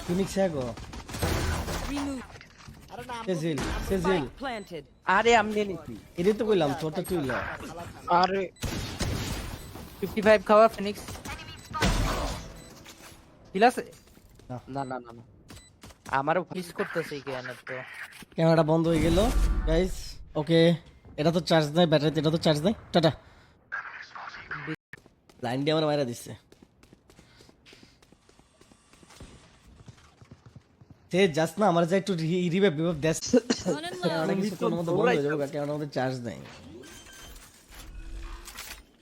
Phoenix এগো সেজিল Planted. আরে আমি নিছি এটাই তো কইলাম তোরটা তুই ল আরে 55 খাওয়া ফিনিক্স হিলাস না। না না না না আমারও মিস করতেছে কেন তো ক্যামেরাটা বন্ধ হয়ে গেল গাইস ওকে এটা তো চার্জ নাই ব্যাটারিতে এটা তো চার্জ নাই টাটা লাইন দিয়ে আমার মাইরা দিচ্ছে সে জাস্ট না আমার যে একটু রিভাইভ রিভাইভ দেশ অনেক কিছু কোনো মতো বন্ধ হয়ে যাবে ক্যামেরার মধ্যে চার্জ নাই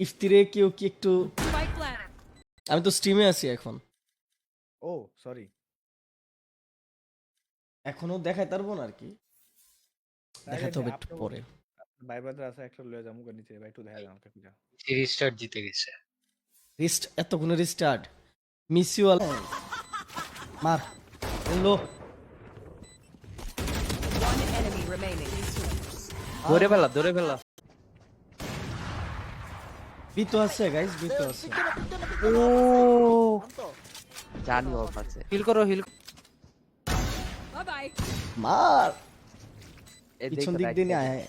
ইফতিরে কেউ কি একটু Spike planted. আমি তো স্ট্রিমে আছি এখন ও সরি এখনো দেখাই পারবো না আর কি দেখাতে হবে একটু পরে ভাই ব্রাদার আছে একটা লয়ে যামু নিচে ভাই একটু দেখা আমাকে পূজা রিস্টার্ট জিতে গেছে রিস্ট এতক্ষণে রিস্টার্ট মিস ইউ অল মার লো One enemy remaining. ধরে ফেলা বিতো আছে গাইস বিতো আছে ও জানি ওর কাছে হিল করো হিল Bye bye. মার পিছন দিক দিয়ে নিয়ে আয়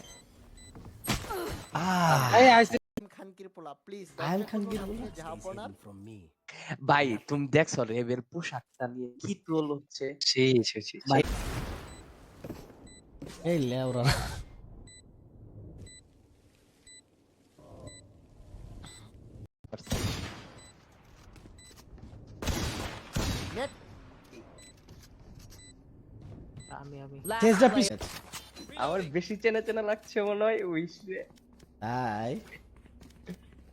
এই আইছে খানকির পোলা প্লিজ আয়ন খানকির পোলা? জাহাপনার ভাই তুমি দেখছো রেবের পোশাকটা নিয়ে কি ট্রোল হচ্ছে ছি ভাই এই লেওরা আমি Last চেষ্টা player. পিছ আমার বেশি চেনা চেনা লাগছে মনে হয় উইশ রে তাই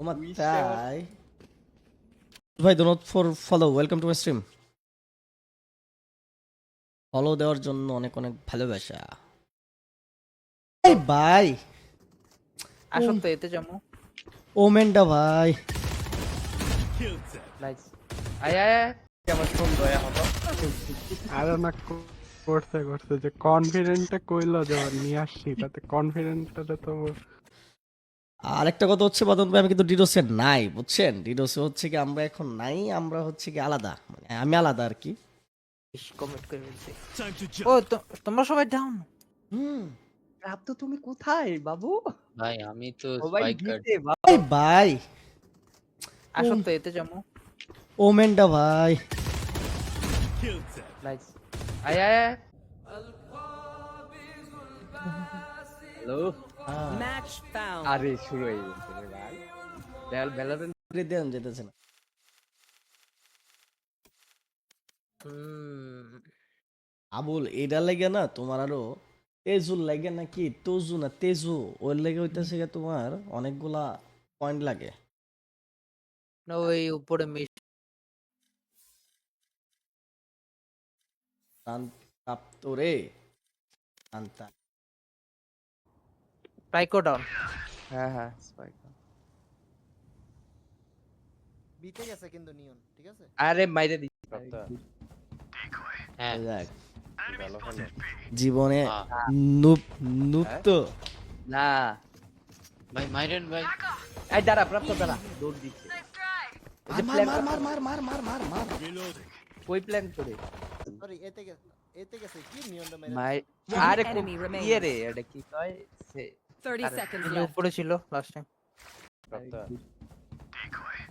ওমা তাই ভাই do not for follow welcome to my stream follow দেওয়ার জন্য অনেক অনেক ভালোবাসা এই ভাই আসো তো এতে যাবো ওমেনটা ভাই নাইস আয় আয় আয়। আমার ফোন দয়া হলো আরে না করছে যে কনফিডেন্টটা কইলো যে ওর নিয়ে আসছি তাতে কনফিডেন্টটা তো আরেকটা কথা হচ্ছে বাদন ভাই আমি কিন্তু ডিডোসে নাই বুঝছেন ডিডোসে হচ্ছে কি আমরা এখন নাই আমরা হচ্ছে কি আলাদা মানে আমি আলাদা আর কি কমেন্ট করে বলছি ও তোমরা সবাই ডাউন হুম রাত তো তুমি কোথায় বাবু ভাই আমি তো সবাই স্পাইক গার্ড দিতে বাবু এই ভাই আসো তো এতে যাবো ওমেনটা ভাই নাইস আয় আয় আয়। Hello Match found. আরে শুরু হয়ে গেছে রে ভাই ভ্যালোরেন্ট দেন যেতেছে না আবুল এটা লাগে না তোমার আরো তেজুল লাগে নাকি তজু না তেজু ওর লেগে হইতেছে গিয়ে তোমার অনেকগুলা পয়েন্ট লাগে না ওই উপরে মিস প্রাপ্ত রে শান্তা স্পাইকো ডাউন হ্যাঁ স্পাইক বিতে গেছে কিন্তু নিয়ন ঠিক আছে আরে মাইরে দি হ্যাঁ দেখ, জীবনে হ্যাঁ। নুপ নুপ তো না ভাই মাইরেন ভাই এই দাঁড়া প্রাপ্ত দাঁড়া দৌড় দিচ্ছে এই যে মার প্ল্যান মার মার মার মার মার মার মার ওই প্ল্যান করে সরি এতে গেছে কি নিয়নটা মেরে মাই One আরে enemy remaining. ইয়ে রে এটা কি কয় সে 30 seconds এই যে left. উপরে ছিল লাস্ট টাইম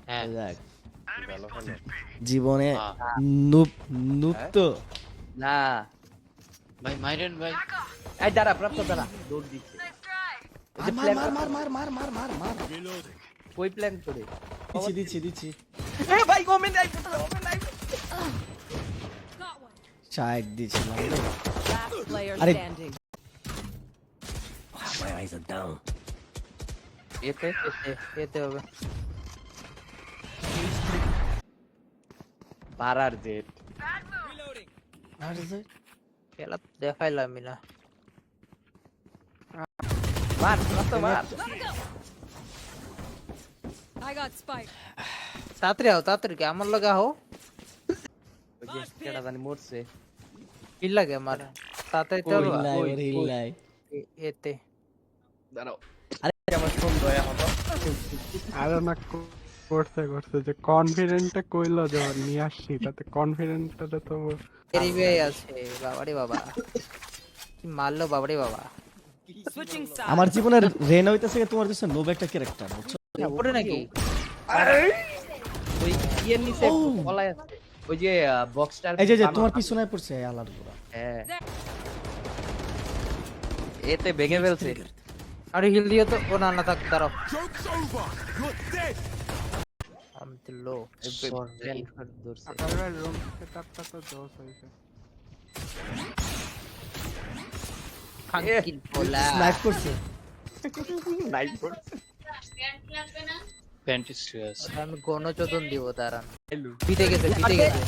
হ্যাঁ দেখ, জীবনে হ্যাঁ। নুপ নুপ তো না ভাই মাইরেন ভাই এই দাঁড়া প্রাপ্ত দাঁড়া দৌড় দিচ্ছে এই যে মার প্ল্যান মার মার মার মার মার মার মার ওই প্ল্যান করে দিচ্ছি দিচ্ছি দিচ্ছি এ ভাই comment I comment I side দিছিলাম Last player Are- standing. my eyes are down এতে হবে পারার জেট আর যে খেলা তো দেখাইলামই না মার প্রাপ্ত মার I got spike. তাড়াতাড়ি কি আমার লাগা হো ওই যে কেডা জানি মরছে কি লাগে আমার তাড়াতাড়ি চলো হিল্লাই ওর হিল্লাই এতে দাঁড়াও আরে আমার ফোন দয়া হলো আরে না করছে যে কনফিডেন্টটা কইলো যে ওর নিয়ে আসছি তাতে কনফিডেন্টটা তো এরিবিআই আছে বাবারে বাবা কি মারলো বাবারে বাবা Switching আমার sides. জীবনের রেনা হইতাছে গিয়ে তোমার কাছে নোব একটা ক্যারেক্টার বুঝছো? উপরে নাকি ওই ইয়ের নিচে ও। গলায় আছে ওই যে বক্সটার এই যে তোমার পিছনে পড়ছে আলার পুরা। হ্যাঁ এতে ভেঙে ফেলছে আরে হিল দিও তো ও না না থাক দাঁড়াও আমি তো লো ধরছে আপনার রুম সেটআপটা তো জোস হইছে খাঙ্কিল পোলা স্নাইপ করছে। নাইট করছে প্যান্টিস আছে আমি গণচোদন দিব দাঁড়ান বিতে গেছে বিতে গেছে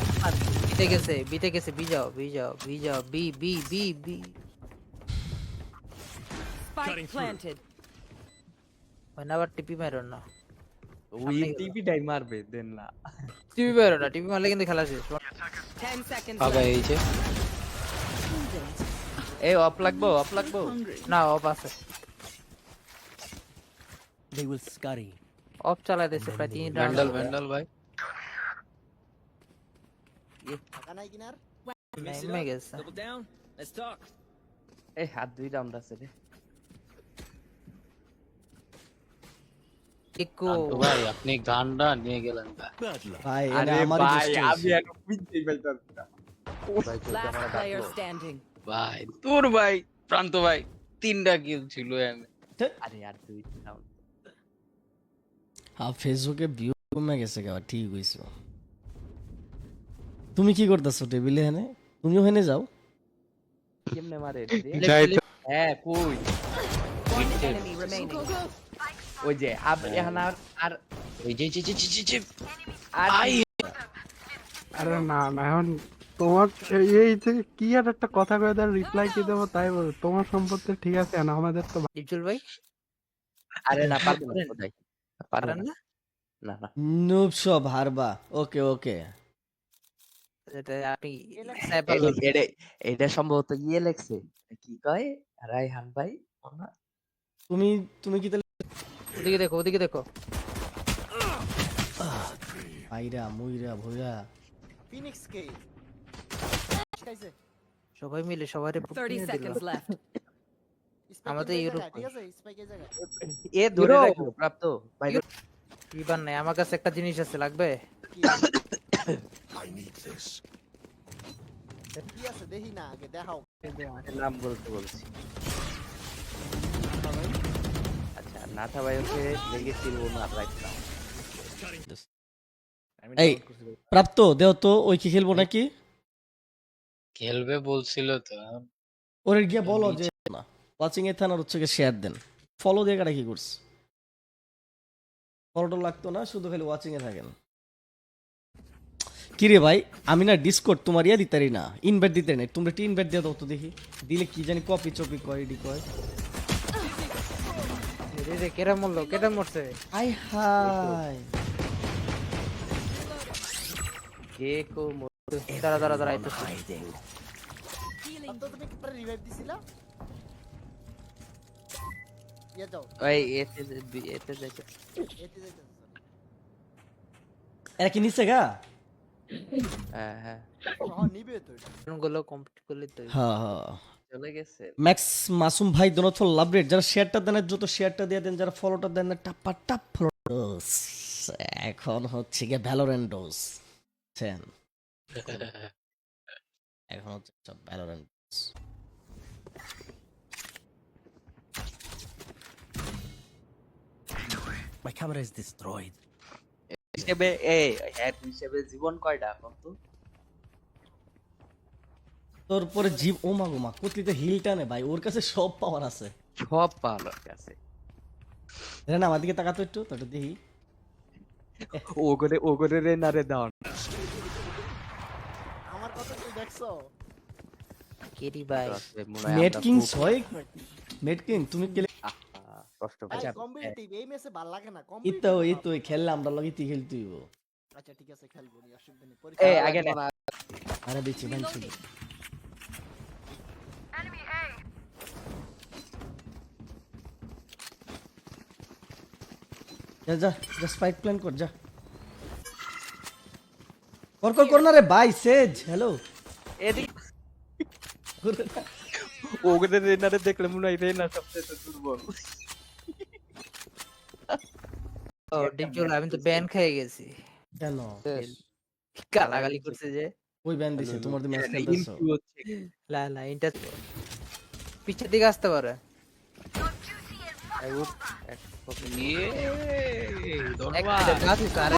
বিতে গেছে বিতে গেছে বিজাও বিজাও বিজাও B B B B Spike planted. মানে আবার টিপি মারো না ওই টিভিটাই মারবে দেন না টিপি মারো না টিপি মারলে কিন্তু খেলা শেষ 10 seconds আগে left. এই যে এই অফ লাগবো না অফ আছে অফ চালাই দিয়েছে প্রায় 3 রাউন্ড ভ্যান্ডাল ভাই টাকা নাই কিনার নেমে গেছে এই হাত দুই রাউন্ড আছে রে ইকো তো ভাই আপনি গানটা নিয়ে গেলেন ভাই আরে এটা আমারই ভাই দোষ আমি হয়েছে। এখন বুঝতেই পারতাছি না Last player standing. ভাই তোর ভাই প্রান্ত ভাই 3টা কিল ছিল আমি আরে আর দুই রাউন্ড হ্যাঁ ফেসবুকে ভিউ কমে গেছে গা ঠিক হইছো। তুমি কি করতেছো টেবিলে এখানে? তুমিও এখানে যাও। কেমনে মারে যাই তো হ্যাঁ কই One enemy remaining. ওই যে এখন আর এই যে আর আরে না না এখন তোমার এই যে কি আর একটা কথা কয়ে দেন রিপ্লাই কি দেবো তাই বল তোমার সম্পর্কে ঠিক আছে না আমাদের তো ডিপজুল ভাই আরে না পারবো না কোথায় পারবো পারেন না না না না নুব সব হারবা। ওকে ওকে। এটা আপনি স্নাইপার লোক এটা সম্ভবত ইয়ে লেখছে কি কয় রায়হান ভাই তুমি তুমি কি তাহলে ওদিকে দেখো আইরা মুইরা ভইরা ফিনিক্স কে খাইছে সবাই মিলে সবারে 30 seconds left. আমাদের ইউরোপ ঠিক আছে স্পাইক এই জায়গা এ ধরে Hero! রাখো প্রাপ্ত ভাই ইবান নাই আমার কাছে একটা জিনিস আছে লাগবে কি কি আছে দেখি না আগে দেখাও নাম বলতে বলছি আচ্ছা নাথা ভাই ওকে লেগেছিল না রাইট নাও আমি এই ডাউন করছি ভাই। প্রাপ্ত দেও তো ওই কি খেলবো নাকি? খেলবে বলছিল তো ওরে গিয়ে বলো যে না ওয়াচিং এ থানার হচ্ছে শেয়ার দেন। ফলো দিয়ে কাটা কি করছ? ফলোটা লাগতো না শুধু খালি ওয়াচিং এ থাকেন। কি রে ভাই আমি না ডিসকর্ড তোমার ইয়া দিতারি না ইনভাইট দিতে নাই তোমরা টি ইনভাইট দিয়ে দাও তো দেখি দিলে কি জানি কপি চপি কয় এডি কয় রে কেরা মরলো কেটা মরছে আই হাই কে কো দাঁড়া আইতেছে अब तो तुम्हें कितना रिवाइव दिसिला ये जाओ ওই এতে যাইতে एते जाइते এরা কি নিছে গা? হ্যাঁ হ্যাঁ हां निबे तो গুলো কমপ্লিট করলে তো হ্যাঁ হ্যাঁ চলে গেছে ম্যাক্স মাসুম ভাই দোনত ফল লাভ রেট যারা শেয়ারটা দেন দ্রুত শেয়ারটা দিয়ে দেন যারা ফলোটা দেন না টাপা টাপ ফলো ডোজ এখন হচ্ছে গিয়ে ভ্যালোরেন্ট ডোজ এখন হচ্ছে সব ভ্যালোরেন্ট হিসেবে এই হ্যাড হিসেবে জীবন কয়টা এখন তো তোর পরে জীব ও মা গো মা কুতলিতে হিল টানে ভাই ওর কাছে সব পাওয়ার আছে সব পাওয়ার আছে রে না আমার দিকে তাকাতো একটু তো একটু দেখি ওগরে রে না রে দাও আমার কথা তুই দেখছো কেরি ভাই মেড কিং ছয় মেড কিং তুমি কে কষ্ট ভাই আচ্ছা কম্পিটিটিভ এই ম্যাচে ভালো লাগে না এই তো খেললে আমরা লগে তুই খেলতে হইব আচ্ছা ঠিক আছে খেলবো নি অসুবিধা নেই এই আগে নে আরে দিচ্ছি ভাঙছি যা যা যা স্পাইক প্ল্যান কর যা কর না রে ভাই সেজ হ্যালো এদিক ওগরে রেনারে দেখলে মনে হয় রেনা সবচেয়ে দুর্বল। ও ডিপজল আমি তো ব্যান খেয়ে গেছি। কেন গালাগালি করছে যে ওই ব্যান দিছে তোমার তো ম্যাচ খেলতেছো লা লা ইন্টার পিছের দিকে আসতে পারে। ইয়ে এক মিনিট বাকি স্যার।